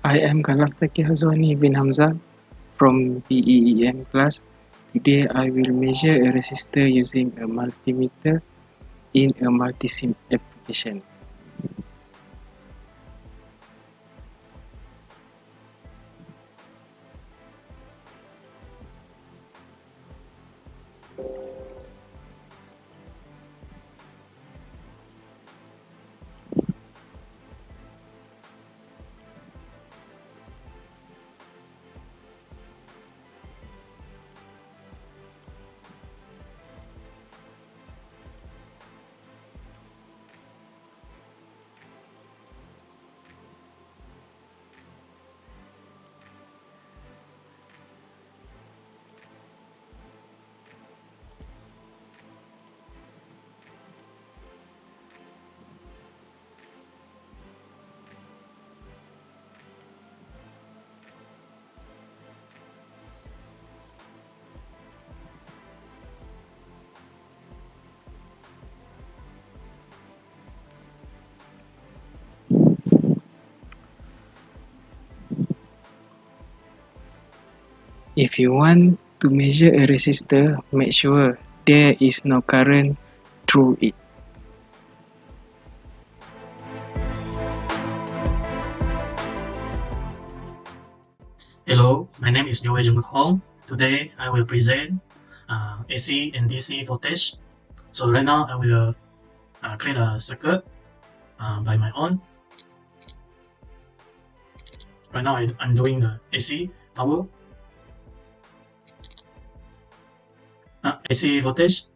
I am Kalaftaki Hazwani bin Hamza from FTKEE class. Today I will measure a resistor using a multimeter in a multisim application. If you want to measure a resistor, make sure there is no current through it. Hello, my name is Joey Hong. Today I will present AC and DC voltage. So right now I will create a circuit by my own. Right now I'm doing the AC power, AC voltage.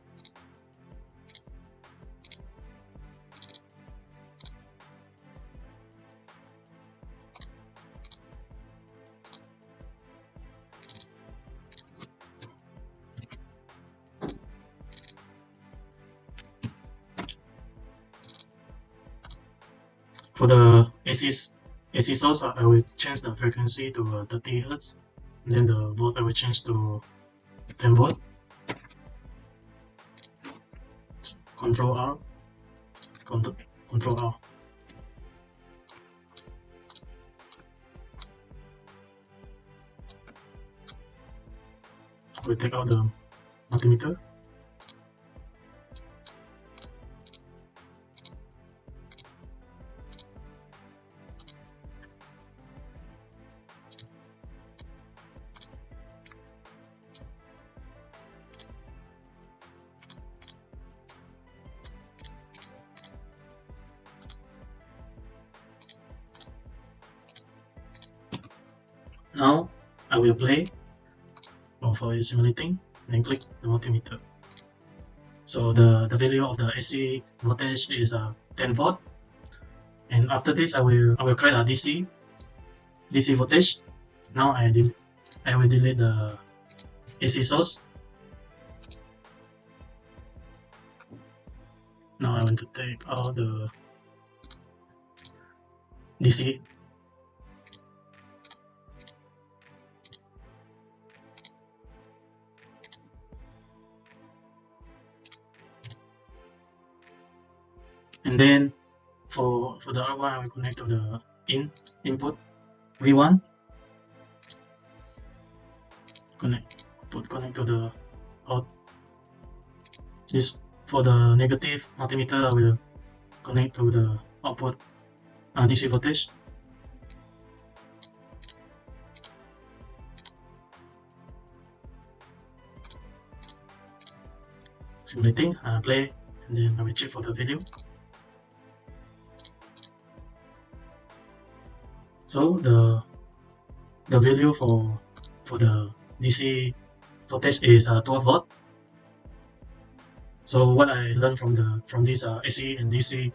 For the AC source, I will change the frequency to 30 Hz. And then the volt I will change to 10 volt. Control R. Control R. We'll take out the multimeter. Now I will play for simulating and then click the multimeter. So the value of the AC voltage is 10 volt. And after this I will create a DC voltage. Now I will delete the AC source. Now I want to take out the DC. And then for the other one I will connect to the input V1. Connect to the out. This for the negative multimeter I will connect to the output DC voltage. Simulating, play, and then I will check for the value. So the value for the DC voltage is 12 volt. So what I learned from this AC and DC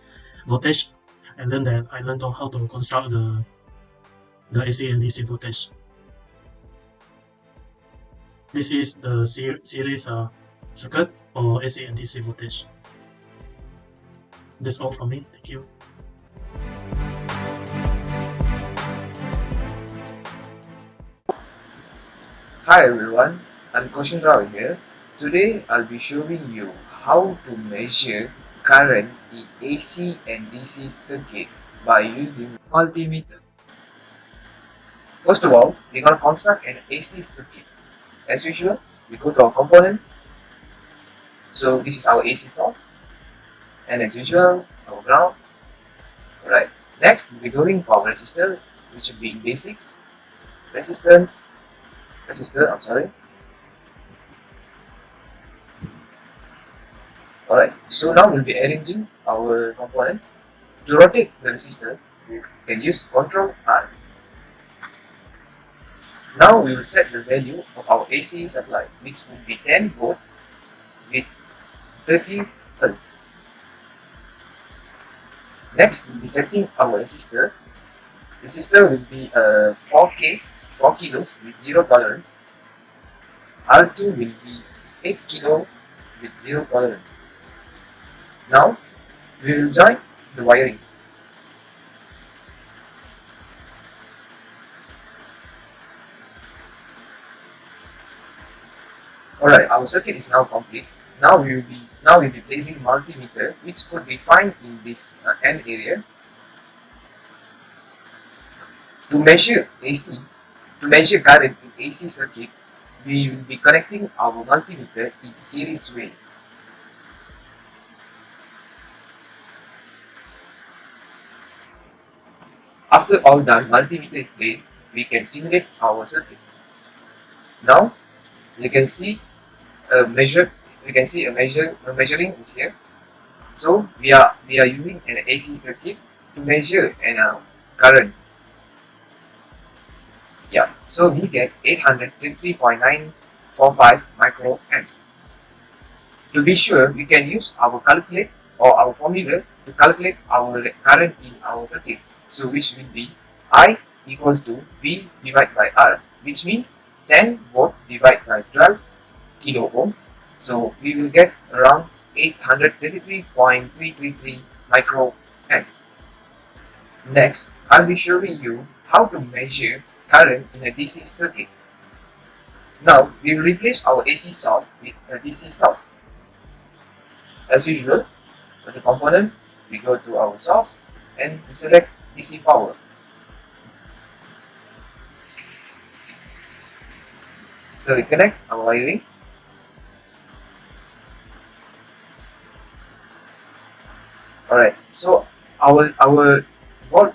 voltage, I learned on how to construct the AC and DC voltage. This is the series circuit or AC and DC voltage. That's all from me. Thank you. Hi everyone, I'm Koshin Rao here. Today I'll be showing you how to measure current in AC and DC circuit by using multimeter. First of all, we're going to construct an AC circuit. As usual, we go to our component. So this is our AC source, and as usual, our ground. Alright. Next, we'll be going for our resistor, which will be in basics. Resistor, I'm sorry. Alright, so now we'll be arranging our components. To rotate the resistor, we can use Ctrl R. Now we will set the value of our AC supply, which will be 10 volt with 30 Hz. Next, we'll be setting our resistor. Resistor will be 4 kilos with 0 tolerance. R2 will be 8 kilo with 0 tolerance. Now, we will join the wirings. Alright, our circuit is now complete. Now we'll be placing multimeter, which could be found in this end area to measure AC. To measure current in AC circuit, we will be connecting our multimeter in series way. After all done, multimeter is placed, we can simulate our circuit. Now you can see a measuring is here. So we are using an AC circuit to measure an current. Yeah, so we get 833.945 microamps. To be sure, we can use our calculate or our formula to calculate our current in our circuit. So which will be I equals to V divided by R, which means 10 volt divided by 12 kilo ohms. So we will get around 833.333 microamps. Next, I'll be showing you how to measure current in a DC circuit. Now, we will replace our AC source with a DC source. As usual, for the component, we go to our source and we select DC power. So we connect our wiring. Alright, so our board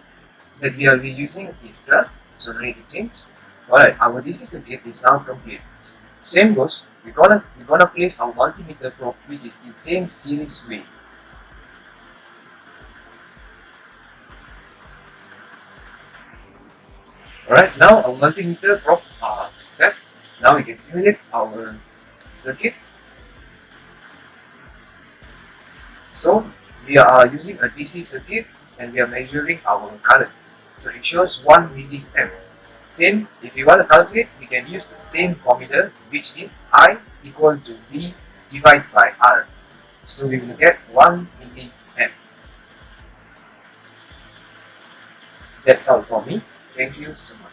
that we are using is 12, so no need to change. Alright, our DC circuit is now complete. Same goes, we're gonna place our multimeter probe, which is in same series way. Alright, now our multimeter probe are set. Now we can simulate our circuit. So we are using a DC circuit and we are measuring our current. So it shows 1 milliamp. Same, if you want to calculate, we can use the same formula, which is I equal to V divided by R. So we will get 1 milliamp. That's all for me. Thank you so much.